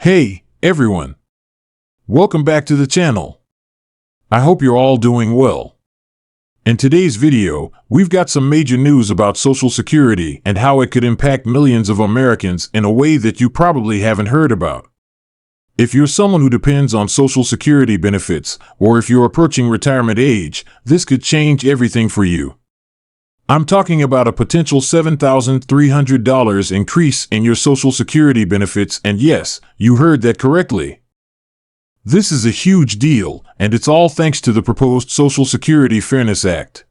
Hey, everyone. Welcome back to the channel. I hope you're all doing well. In today's video, we've got some major news about Social Security and how it could impact millions of Americans in a way that you probably haven't heard about. If you're someone who depends on Social Security benefits, or if you're approaching retirement age, this could change everything for you. I'm talking about a potential $7,300 increase in your Social Security benefits, and yes, you heard that correctly. This is a huge deal, and it's all thanks to the proposed Social Security Fairness Act.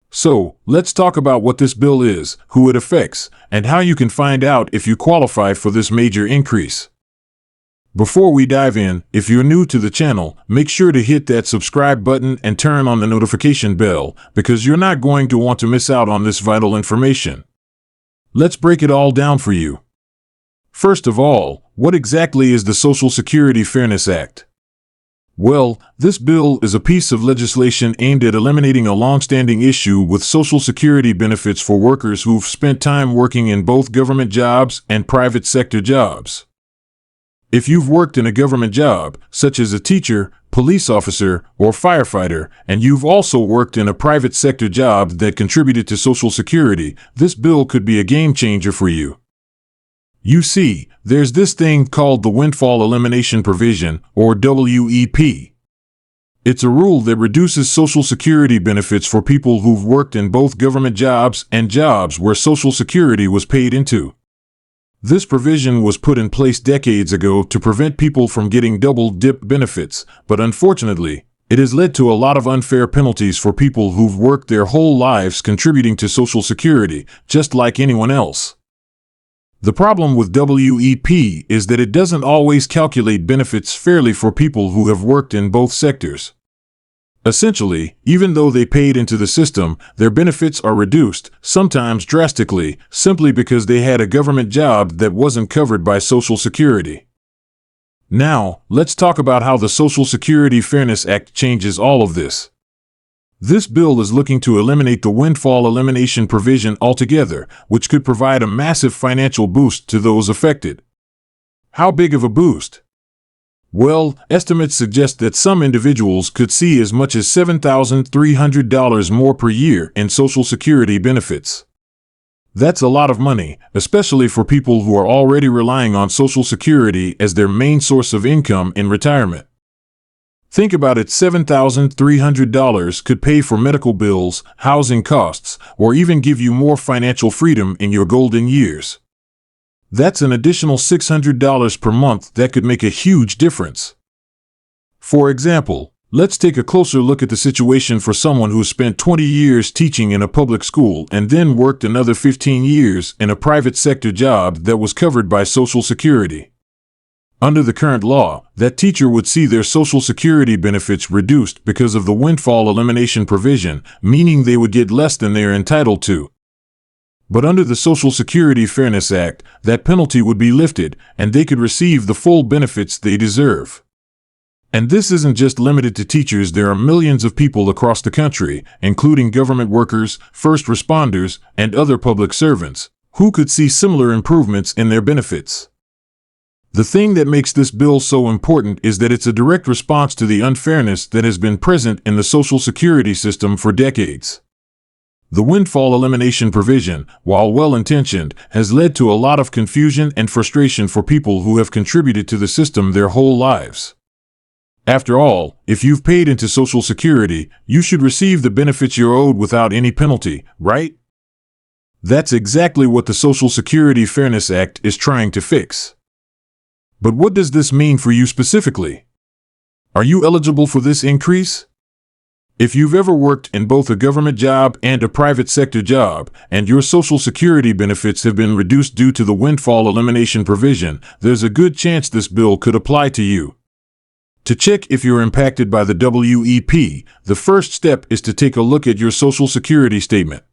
So, let's talk about what this bill is, who it affects, and how you can find out if you qualify for this major increase. Before we dive in, if you're new to the channel, make sure to hit that subscribe button and turn on the notification bell, because you're not going to want to miss out on this vital information. Let's break it all down for you. First of all, what exactly is the Social Security Fairness Act? Well, this bill is a piece of legislation aimed at eliminating a long-standing issue with Social Security benefits for workers who've spent time working in both government jobs and private sector jobs. If you've worked in a government job, such as a teacher, police officer, or firefighter, and you've also worked in a private sector job that contributed to Social Security, this bill could be a game changer for you. You see, there's this thing called the Windfall Elimination Provision, or WEP. It's a rule that reduces Social Security benefits for people who've worked in both government jobs and jobs where Social Security was paid into. This provision was put in place decades ago to prevent people from getting double-dip benefits, but unfortunately, it has led to a lot of unfair penalties for people who've worked their whole lives contributing to Social Security, just like anyone else. The problem with WEP is that it doesn't always calculate benefits fairly for people who have worked in both sectors. Essentially, even though they paid into the system, their benefits are reduced, sometimes drastically, simply because they had a government job that wasn't covered by Social Security. Now, let's talk about how the Social Security Fairness Act changes all of this. This bill is looking to eliminate the windfall elimination provision altogether, which could provide a massive financial boost to those affected. How big of a boost? Well, estimates suggest that some individuals could see as much as $7,300 more per year in Social Security benefits. That's a lot of money, especially for people who are already relying on Social Security as their main source of income in retirement. Think about it, $7,300 could pay for medical bills, housing costs, or even give you more financial freedom in your golden years. That's an additional $600 per month that could make a huge difference. For example, let's take a closer look at the situation for someone who spent 20 years teaching in a public school and then worked another 15 years in a private sector job that was covered by Social Security. Under the current law, that teacher would see their Social Security benefits reduced because of the windfall elimination provision, meaning they would get less than they're entitled to. But under the Social Security Fairness Act, that penalty would be lifted, and they could receive the full benefits they deserve. And this isn't just limited to teachers. There are millions of people across the country, including government workers, first responders, and other public servants, who could see similar improvements in their benefits. The thing that makes this bill so important is that it's a direct response to the unfairness that has been present in the Social Security system for decades. The windfall elimination provision, while well-intentioned, has led to a lot of confusion and frustration for people who have contributed to the system their whole lives. After all, if you've paid into Social Security, you should receive the benefits you're owed without any penalty, right? That's exactly what the Social Security Fairness Act is trying to fix. But what does this mean for you specifically? Are you eligible for this increase? If you've ever worked in both a government job and a private sector job, and your Social Security benefits have been reduced due to the windfall elimination provision, there's a good chance this bill could apply to you. To check if you're impacted by the WEP, the first step is to take a look at your Social Security statement.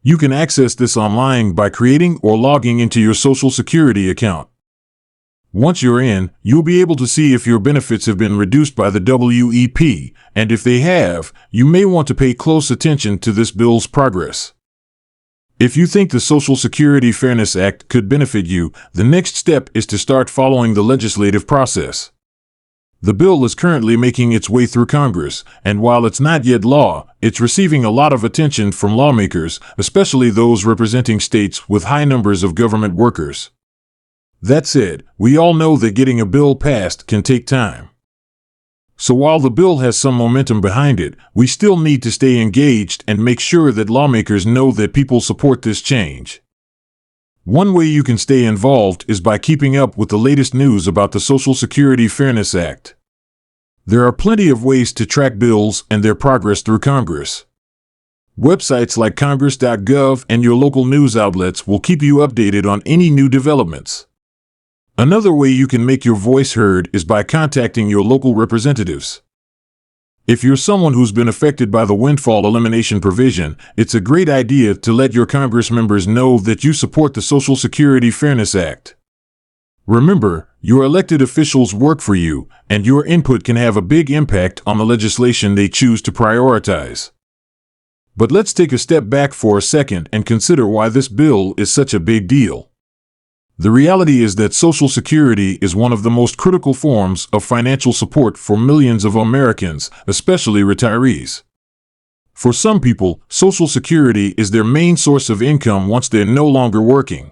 You can access this online by creating or logging into your Social Security account. Once you're in, you'll be able to see if your benefits have been reduced by the WEP, and if they have, you may want to pay close attention to this bill's progress. If you think the Social Security Fairness Act could benefit you, the next step is to start following the legislative process. The bill is currently making its way through Congress, and while it's not yet law, it's receiving a lot of attention from lawmakers, especially those representing states with high numbers of government workers. That said, we all know that getting a bill passed can take time. So while the bill has some momentum behind it, we still need to stay engaged and make sure that lawmakers know that people support this change. One way you can stay involved is by keeping up with the latest news about the Social Security Fairness Act. There are plenty of ways to track bills and their progress through Congress. Websites like congress.gov and your local news outlets will keep you updated on any new developments. Another way you can make your voice heard is by contacting your local representatives. If you're someone who's been affected by the windfall elimination provision, it's a great idea to let your Congress members know that you support the Social Security Fairness Act. Remember, your elected officials work for you, and your input can have a big impact on the legislation they choose to prioritize. But let's take a step back for a second and consider why this bill is such a big deal. The reality is that Social Security is one of the most critical forms of financial support for millions of Americans, especially retirees. For some people, Social Security is their main source of income once they're no longer working.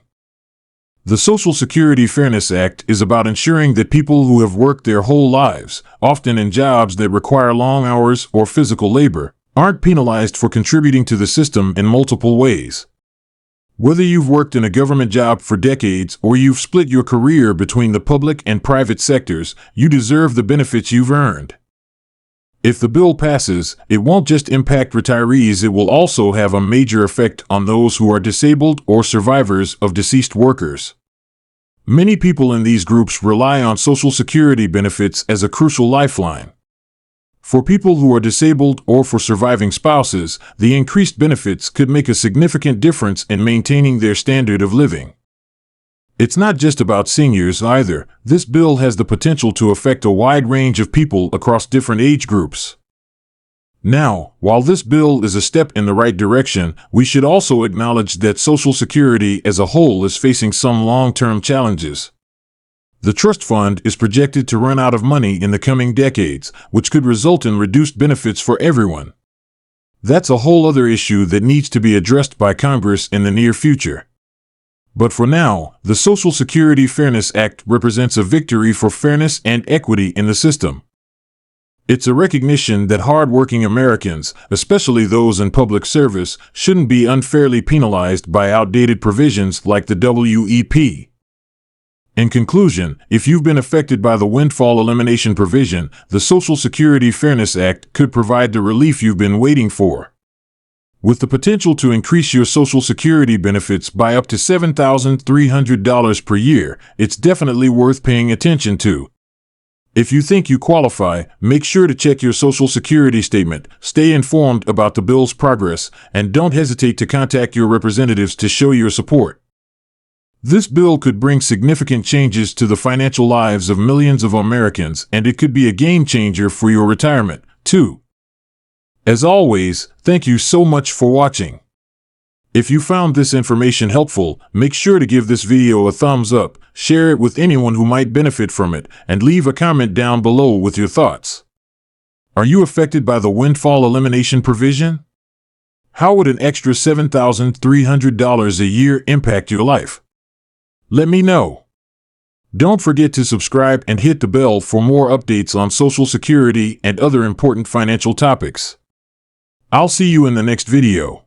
The Social Security Fairness Act is about ensuring that people who have worked their whole lives, often in jobs that require long hours or physical labor, aren't penalized for contributing to the system in multiple ways. Whether you've worked in a government job for decades or you've split your career between the public and private sectors, you deserve the benefits you've earned. If the bill passes, it won't just impact retirees, it will also have a major effect on those who are disabled or survivors of deceased workers. Many people in these groups rely on Social Security benefits as a crucial lifeline. For people who are disabled or for surviving spouses, the increased benefits could make a significant difference in maintaining their standard of living. It's not just about seniors either. This bill has the potential to affect a wide range of people across different age groups. Now, while this bill is a step in the right direction, we should also acknowledge that Social Security as a whole is facing some long-term challenges. The trust fund is projected to run out of money in the coming decades, which could result in reduced benefits for everyone. That's a whole other issue that needs to be addressed by Congress in the near future. But for now, the Social Security Fairness Act represents a victory for fairness and equity in the system. It's a recognition that hard-working Americans, especially those in public service, shouldn't be unfairly penalized by outdated provisions like the WEP. In conclusion, if you've been affected by the windfall elimination provision, the Social Security Fairness Act could provide the relief you've been waiting for. With the potential to increase your Social Security benefits by up to $7,300 per year, it's definitely worth paying attention to. If you think you qualify, make sure to check your Social Security statement, stay informed about the bill's progress, and don't hesitate to contact your representatives to show your support. This bill could bring significant changes to the financial lives of millions of Americans, and it could be a game changer for your retirement, too. As always, thank you so much for watching. If you found this information helpful, make sure to give this video a thumbs up, share it with anyone who might benefit from it, and leave a comment down below with your thoughts. Are you affected by the windfall elimination provision? How would an extra $7,300 a year impact your life? Let me know. Don't forget to subscribe and hit the bell for more updates on Social Security and other important financial topics. I'll see you in the next video.